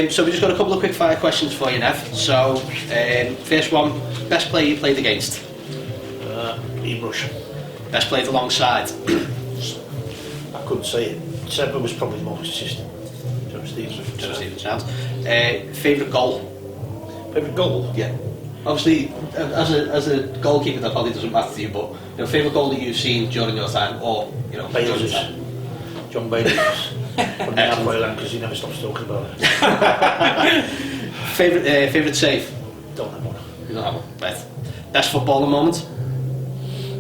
So we just got a couple of quick fire questions for you, Nev. So, first one, best player you played against? Ian Rush. Best played alongside? I couldn't say it. Seba was probably the most consistent. John Stevens. Sounds. Favourite goal? Favourite goal? Yeah. Obviously, as a goalkeeper, that probably doesn't matter to you, but favourite goal that you've seen during your time, or Bailey's. John Bailey's. From the halfway line, because he never stops talking about it. Favourite save? Don't have one. You don't have one. Right. Best footballing moment?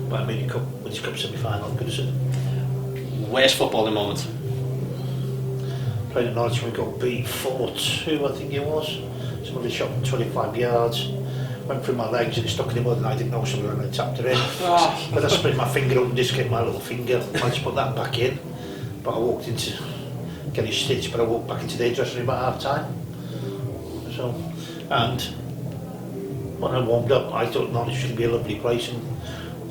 But I mean, with his cup semi-final, good as it. Worst footballing moment? Playing at Norwich when we got beat 4-2, I think it was. Somebody shot from 25 yards. Went through my legs and it stuck in the mud and I didn't know somebody and I tapped it in. But I split my finger up and dislocated my little finger. I just put that back in. But I walked into get it stitched, but I walked back into the dressing room at half time. So, and when I warmed up, I thought Norwich should be a lovely place, and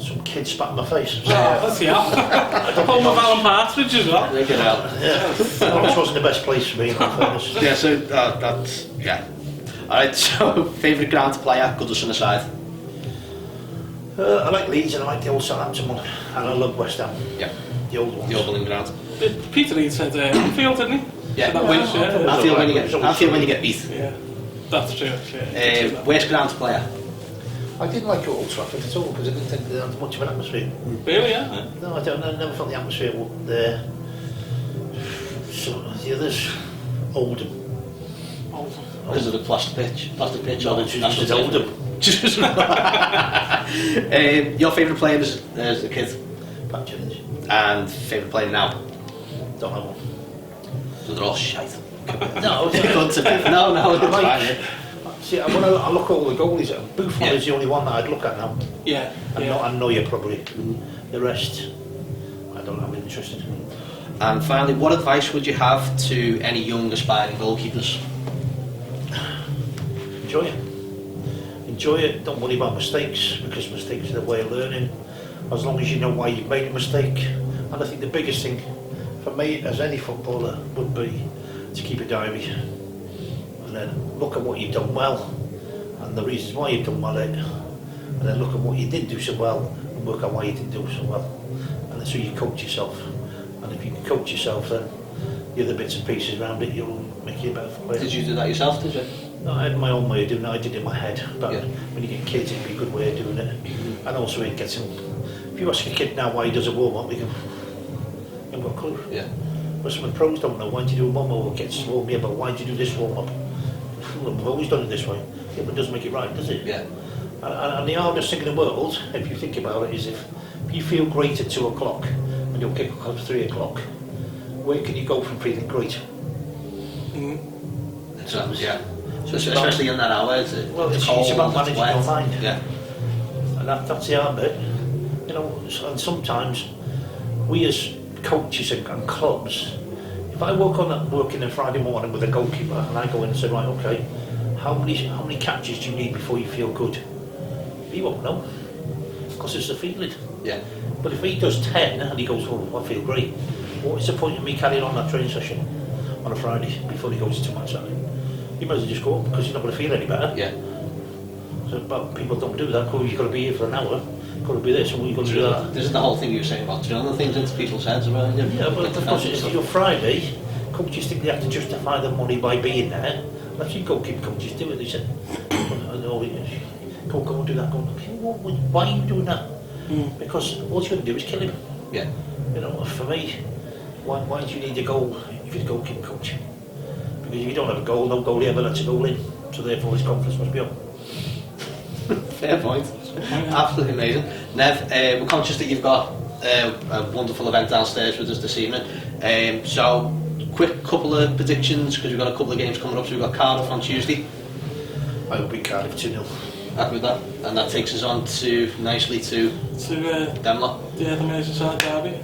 some kid spat in my face. So, that's home of Alan Partridge as well. Look it out. Yeah, Norwich wasn't the best place for me, in all fairness. Yeah, so that's Alright, so favourite ground player, Goodison aside? I like Leeds and I like the old Southampton one, and I love West Ham. Yeah. The old ones. The old ground. Peter Reid said Anfield, didn't he? Yeah. That wins, yeah. Anfield when you get beat. Yeah, that's true. Yeah. Worst ground player? I didn't like Old Trafford at all because I didn't think they had much of an atmosphere. Really, yeah? No, I never felt the atmosphere there. So the others, Oldham. Because of the plastic pitch? Plastic pitch? No, it's just Oldham. Your favourite player as a kid? Pat Jennings. And favourite player now? Don't have one. So they're all shite. No, it's fine. No, it's fine. See, when I look at all the goalies, Buffon is the only one that I'd look at now. Yeah. I know you probably. The rest, I don't have interest in. And finally, what advice would you have to any young aspiring goalkeepers? Enjoy it. Enjoy it. Don't worry about mistakes, because mistakes are the way of learning. As long as you know why you've made a mistake. And I think the biggest thing for me, as any footballer, would be to keep a diary. And then look at what you've done well and the reasons why you've done well and then look at what you didn't do so well and work out why you didn't do so well, and that's how you coach yourself. And if you can coach yourself, then the other bits and pieces around it, you'll make you a better player. Did you do that yourself, did you? No, I had my own way of doing it. I did it in my head, but yeah. When you get kids, it'd be a good way of doing it. And also it gets him, if you ask a kid now why he does a warm-up, you haven't got a clue. Yeah. But some of the pros don't know, why do you do a warm-up, or kids warm you, but why do you do this warm-up? We've always done it this way. Yeah, but it doesn't make it right, does it? Yeah. And the hardest thing in the world, if you think about it, is if you feel great at 2 o'clock and you'll kick off at 3 o'clock, where can you go from feeling great? So, yeah. So especially in that hour, it's about managing your mind. Yeah. And that's the hard bit. You know, and sometimes we as coaches and clubs, if I work on working on Friday morning with a goalkeeper and I go in and say, right, okay, how many catches do you need before you feel good? He won't know, because it's a feeling. Yeah. But if he does 10 and he goes, oh, I feel great, what is the point of me carrying on that training session on a Friday before he goes to match that? You might as well just go, because you're not going to feel any better. Yeah. So, but people don't do that. Oh, you've got to be here for an hour. You've got to be this, and you've got to do that. This is the whole thing you were saying about drilling things into people's heads about. Yeah, but of course, it's your Friday. Coaches think they have to justify the money by being there. That's what goalkeeping coaches do it. They say, go and do that. Why are you doing that? Because all you're going to do is kill him. Yeah. You know, for me, why do you need a goal if you're a goalkeeping coach? Because if you don't have a goal, no goalie ever lets a goal in. So therefore his confidence must be up. Fair point. Absolutely amazing. Nev, we're conscious that you've got a wonderful event downstairs with us this evening. So, quick couple of predictions, because we've got a couple of games coming up. So we've got Cardiff on Tuesday. I will beat Cardiff 2-0. Happy with that? And that takes us on nicely to Demler. Yeah, the Merseyside derby.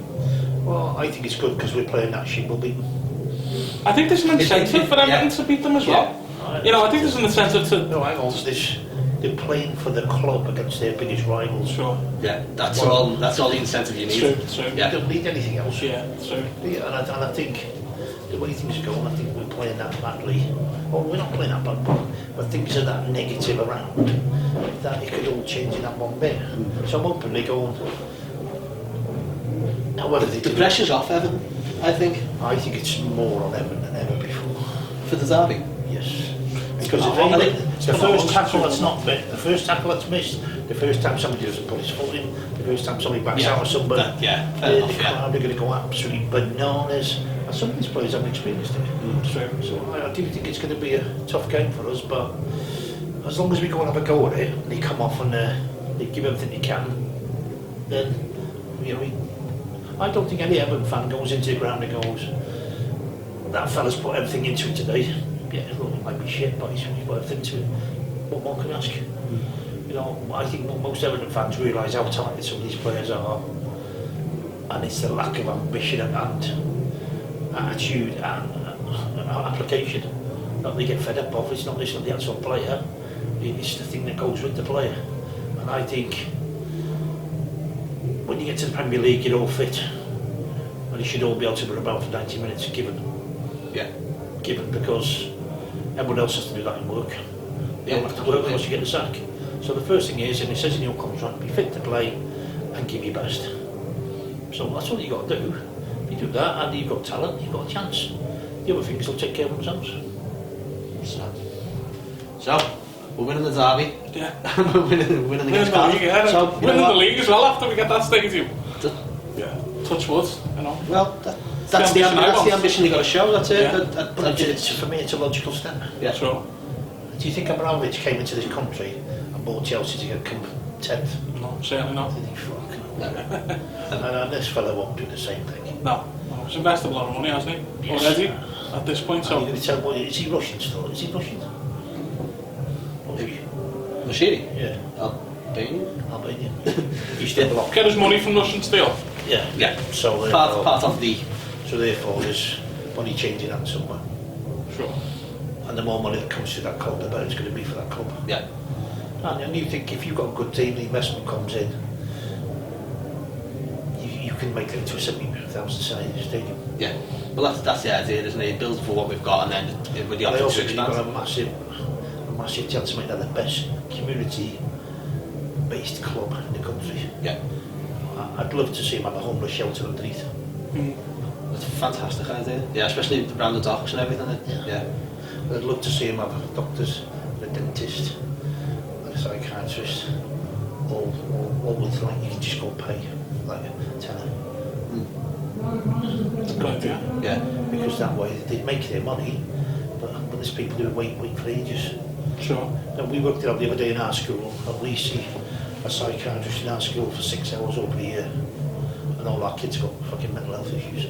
Well, I think it's good because we're playing that shit, we'll beat them. I think there's an incentive for Everton to beat them as well. Yeah. You know, I think there's an incentive to... No, hang on, this they're playing for the club against their biggest rivals. Sure. Yeah, that's all the incentive you need. True. Yeah. You don't need anything else. Yeah, true. Yeah, and I think the way things are going, I think we're playing that badly. Well, we're not playing that bad, but things are that negative around that it could all change in that one bit. So I'm hoping they go on. However they The do, pressure's off Everton, I think, I think it's more on Everton than ever before. for the derby. Yes. Because Oh, if they, I the think- first tackle that's not missed, the first tackle that's missed, the first time somebody doesn't put his foot in, the first time somebody backs out of somebody, fair the enough, yeah. crowd are going to go absolutely bananas. And some of these players haven't experienced it. True. So I do think it's going to be a tough game for us, but as long as we go and have a go at it, and they come off and they give everything they can, then, you know, I don't think any Everton fan goes into the ground and goes, that fella's put everything into it today. Yeah, it might be shit, but he's put everything into it. What more can you ask? You know, I think most Everton fans realise how talented some of these players are, and it's the lack of ambition and attitude and application that they get fed up of. It's not the actual player, it's the thing that goes with the player. And I think when you get to the Premier League, you're all fit, and you should all be able to run about for 90 minutes given. Yeah. Given, because everyone else has to do that in work. You don't have to work unless you get the sack. So the first thing is, and it says in your contract, be fit to play and give your best. So that's all you got to do. If you do that and you've got talent, you've got a chance. The other things will take care of themselves. So we're winning the derby. Yeah. we're winning against the league, Cardiff. yeah. So, you Winning know the what? league as well after we get that stadium. Th- Yeah. Touch wood, you know. Well, that's the ambition you got to show. That's it. Yeah. But for me, it's a logical step. Yeah. Sure. Do you think Abramovich came into this country and bought Chelsea to get come 10th? No, certainly not. Did he? Fuck. And this fella won't do the same thing. No. He's invested a lot of money, hasn't he? Yes. Already, at this point, Are so... you going to tell what, is he Russian still? Is he Russian? Or is he? Machiri? Yeah. Albanian. He's still blocked. Get his money from Russian steel. Yeah. Yeah. So Part of the... So therefore there's money changing hands somewhere. Sure. And the more money that comes to that club, the better it's going to be for that club. Yeah. And you think if you've got a good team, the investment comes in, you can make it into a 70,000 stadium. Yeah. Well, that's the idea, isn't it? Build for what we've got, and then with the I option also to think you've expand. got a massive chance to make that the best community-based club in the country. Yeah. I'd love to see him have a homeless shelter underneath. That's a fantastic idea. Yeah, especially around the docks and everything. Yeah. I'd love to see him have doctors, a dentist, a psychiatrist, all with like you can just go pay like a tenner. That's a good idea. Yeah. Because that way they'd make their money, but there's people who wait for ages. Sure. And we worked it out the other day in our school, and we see a psychiatrist in our school for 6 hours over a year, and all our kids got fucking mental health issues.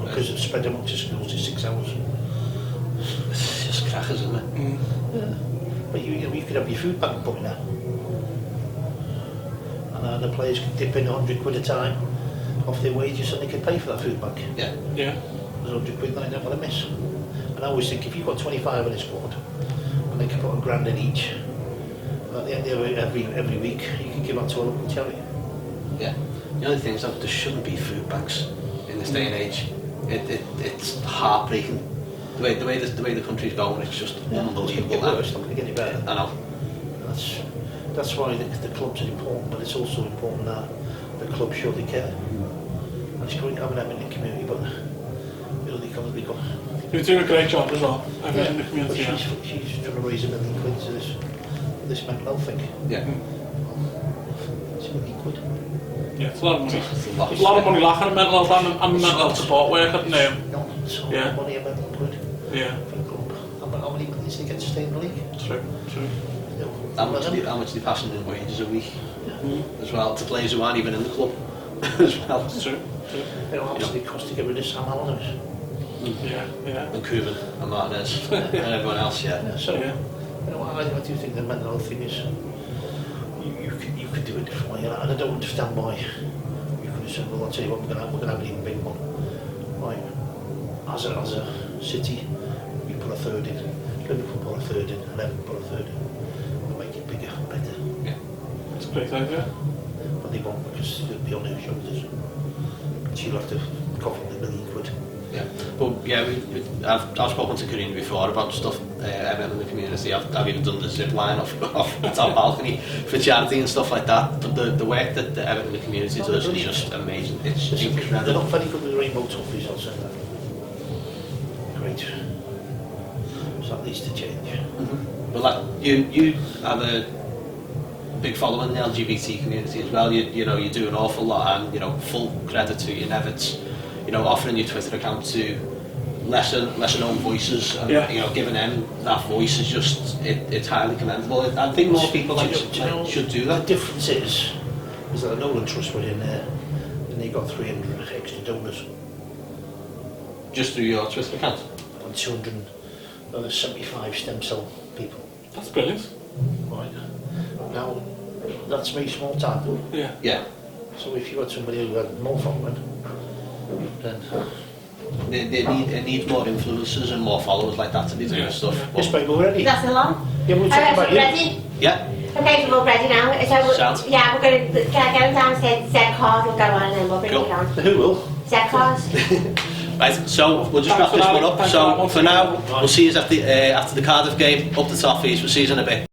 Because it's spread amongst the schools in 6 hours. It's just crackers, isn't it? Yeah. But you could have your food bank put in there. And the players could dip in 100 quid a time off their wages and they could pay for that food bank. Yeah. Yeah. There's 100 quid that they never want to miss. And I always think if you've got 25 in a squad and they can put £1,000 in each, at the end of every week you can give that to a local charity. Yeah. The only thing is that there shouldn't be food banks in this day and age. It's heartbreaking. The way the country's going, it's just unbelievable. It's now. worse, it's not going to get any better. I know. That's why the clubs are important, but it's also important that the clubs show they care. And it's great having them in the community, but you know, they got. You're doing a great job as well. In the community. But she's trying to raise £1 million to this mental health thing. Yeah. It's £1 million. Yeah, it's a lot of money. It's There's a lot of money lacking in mental health and mental health support work at the name. No, it's all Yeah. money, £1 million Yeah. for the club. How many players they get to stay in the league? True. You know, How much they passing in wages a week Yeah. as well to players who aren't even in the club as well. True. You know, how much it costs to get rid of Sam Allardyce? Yeah. And Cuban and Martinez and everyone else. Yeah. Yeah, so Yeah. you know, I do think the mental health thing is you could do it differently, and I don't understand why you could have said, well, I'll tell you what, we're going to have an even bigger one. Right, as a city, we put a third in, Liverpool put a third in, and Everton put a third in. a great idea. But they won't because it'll be on her shoulders. She'll have to cover the £1 million. Yeah, but yeah, I've spoken to Karina before about stuff in the community. I've even done the zip line off the top balcony for charity and stuff like that. But the work that the Everton in the community does is just amazing. It's They're incredible. not very good with the rainbow toffees, I'll say that. Great. So that needs to change. But like, you have a big following in the LGBT community as well. You know, you do an awful lot, and you know, full credit to you, Nev. It's, you know, offering your Twitter account to lesser known voices, and you know, giving them that voice is just it's highly commendable. I think more people should do that. The difference is that the Nolan Trust were in there, and they got 300 extra donors Just through your Twitter account. and 275 stem cell people. That's brilliant. Right. Now, that's very small time. Yeah. Yeah. So if you got somebody who had more following, then It needs more influencers and more followers like that to be doing stuff. yes, babe, we're ready. That's a lot. Yeah, we'll talk about you. Ready? Yeah. Okay, so we're ready now. So Sounds. yeah, we're going to get them downstairs. Zed cars will go on, and then we'll bring Cool. it on. Who will? Zed cars. Right, so we'll just wrap this one up. So for now, we'll see you after the Cardiff game, up the top fees. We'll see you in a bit.